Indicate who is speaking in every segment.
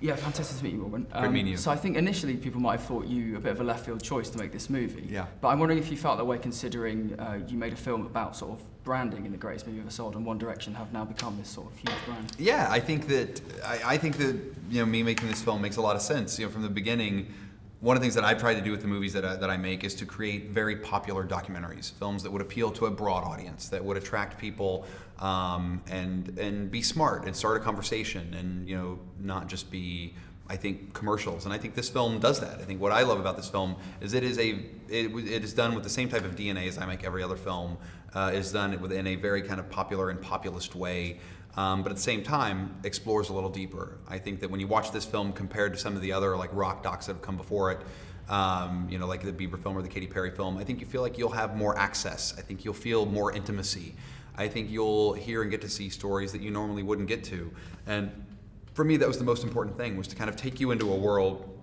Speaker 1: Yeah, fantastic to meet you, Morgan.
Speaker 2: Great meeting you.
Speaker 1: So I think initially people might have thought you a bit of a left field choice to make this movie.
Speaker 2: Yeah.
Speaker 1: But I'm wondering if you felt that way considering you made a film about sort of branding in the greatest movie ever sold, and One Direction have now become this sort of huge brand.
Speaker 2: Yeah, I think that me making this film makes a lot of sense. From the beginning, one of the things that I've tried to do with the movies that I make is to create very popular documentaries, films that would appeal to a broad audience, that would attract people, and be smart and start a conversation, and not just be, I think, commercials. And I think this film does that. I think what I love about this film is it is done with the same type of DNA as I make every other film. Is done within a very kind of popular and populist way. But at the same time, explores a little deeper. I think that when you watch this film compared to some of the other like rock docs that have come before it, like the Bieber film or the Katy Perry film, I think you feel like you'll have more access. I think you'll feel more intimacy. I think you'll hear and get to see stories that you normally wouldn't get to. And for me, that was the most important thing, was to kind of take you into a world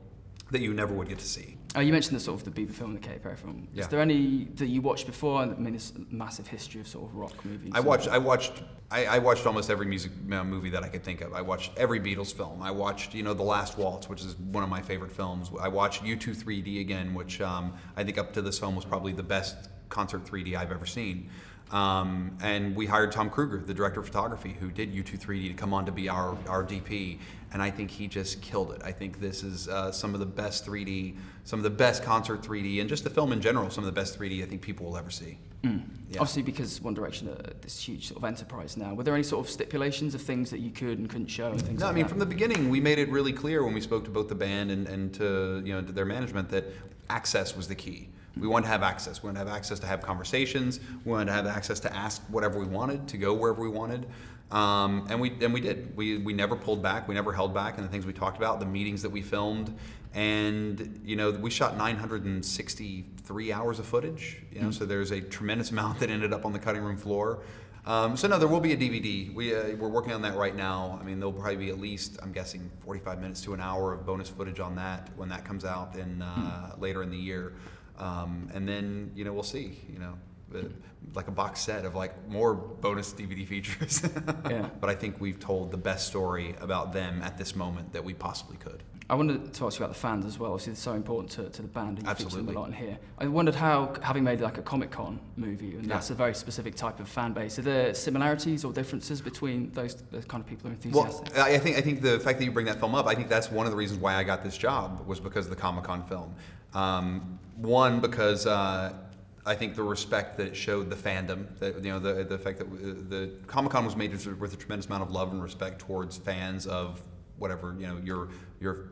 Speaker 2: that you never would get to see.
Speaker 1: You mentioned the Bieber film and the Katy Perry film.
Speaker 2: Yeah.
Speaker 1: Is there any that you watched before? I mean, this massive history of sort of rock movies.
Speaker 2: I watched almost every music movie that I could think of. I watched every Beatles film. I watched, The Last Waltz, which is one of my favorite films. I watched U2 3D again, which I think up to this film was probably the best concert 3D I've ever seen. And we hired Tom Kruger, the director of photography, who did U2 3D, to come on to be our DP. And I think he just killed it. I think this is some of the best 3D, some of the best concert 3D, and just the film in general, some of the best 3D I think people will ever see.
Speaker 1: Mm.
Speaker 2: Yeah.
Speaker 1: Obviously, because One Direction are this huge sort of enterprise now, were there any sort of stipulations of things that you could and couldn't show and things
Speaker 2: No,
Speaker 1: like
Speaker 2: I mean,
Speaker 1: that?
Speaker 2: from the beginning, we made it really clear when we spoke to both the band and to to their management that access was the key. We wanted to have access. We wanted to have access to have conversations. We wanted to have access to ask whatever we wanted, to go wherever we wanted, and we did. We never pulled back. We never held back in the things we talked about, the meetings that we filmed, and we shot 963 hours of footage. So there's a tremendous amount that ended up on the cutting room floor. So no, there will be a DVD. We're working on that right now. I mean, there'll probably be at least, I'm guessing, 45 minutes to an hour of bonus footage on that when that comes out in later in the year. And then, we'll see, like a box set of like more bonus DVD features.
Speaker 1: Yeah.
Speaker 2: But I think we've told the best story about them at this moment that we possibly could.
Speaker 1: I wanted to ask you about the fans as well. Obviously, it's so important to the band, and you feature them
Speaker 2: Absolutely.
Speaker 1: a lot in here. I wondered how, having made like a Comic-Con movie, and that's a very specific type of fan base, are there similarities or differences between those kind of people who are enthusiastic?
Speaker 2: Well, I think the fact that you bring that film up, I think that's one of the reasons why I got this job, was because of the Comic-Con film. One, because I think the respect that it showed the fandom, that the fact that the Comic-Con was made with a tremendous amount of love and respect towards fans of whatever your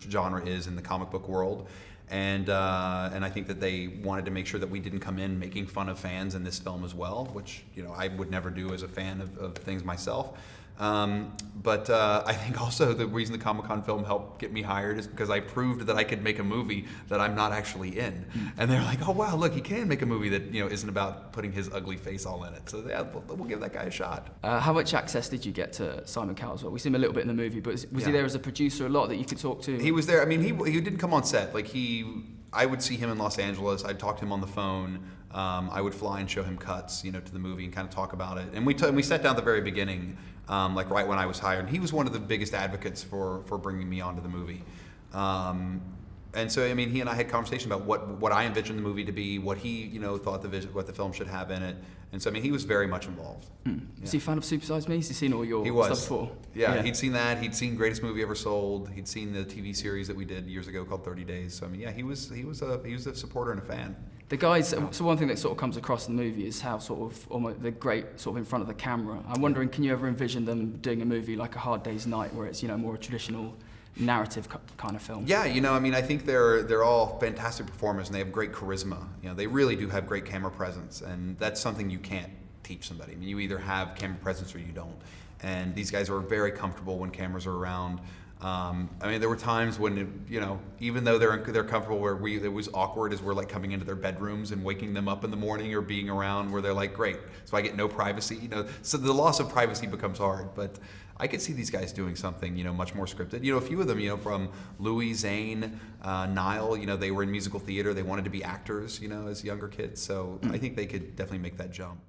Speaker 2: genre is in the comic book world, and I think that they wanted to make sure that we didn't come in making fun of fans in this film as well, which I would never do as a fan of things myself. But I think also the reason the Comic-Con film helped get me hired is because I proved that I could make a movie that I'm not actually in. And they're like, oh wow, look, he can make a movie that isn't about putting his ugly face all in it. So yeah, we'll give that guy a shot.
Speaker 1: How much access did you get to Simon Cowell as well? We see him a little bit in the movie, but was he there as a producer a lot that you could talk to?
Speaker 2: He was there. I mean, he didn't come on set. Like I would see him in Los Angeles. I'd talk to him on the phone. I would fly and show him cuts, to the movie and kind of talk about it. And we sat down at the very beginning, like right when I was hired. He was one of the biggest advocates for bringing me onto the movie. And so, I mean, he and I had conversation about what I envisioned the movie to be, what he, thought what the film should have in it. And so, I mean, he was very much involved.
Speaker 1: Yeah. Was he a fan of Super Size Me? Has he seen all your stuff before?
Speaker 2: Yeah, he'd seen that. He'd seen Greatest Movie Ever Sold. He'd seen the TV series that we did years ago called 30 Days. So, I mean, yeah, he was a supporter and a fan.
Speaker 1: The guys, so one thing that sort of comes across in the movie is how sort of almost they're great sort of in front of the camera. I'm wondering, can you ever envision them doing a movie like A Hard Day's Night, where it's more a traditional narrative kind of film?
Speaker 2: Yeah, I mean, I think they're all fantastic performers and they have great charisma. They really do have great camera presence, and that's something you can't teach somebody. I mean, you either have camera presence or you don't. And these guys are very comfortable when cameras are around. I mean, there were times when, even though they're comfortable, where it was awkward as we're like coming into their bedrooms and waking them up in the morning or being around, where they're like, great, so I get no privacy, So the loss of privacy becomes hard, but I could see these guys doing something, much more scripted. A few of them, from Louis, Zane, Niall, they were in musical theater. They wanted to be actors, as younger kids. So I think they could definitely make that jump.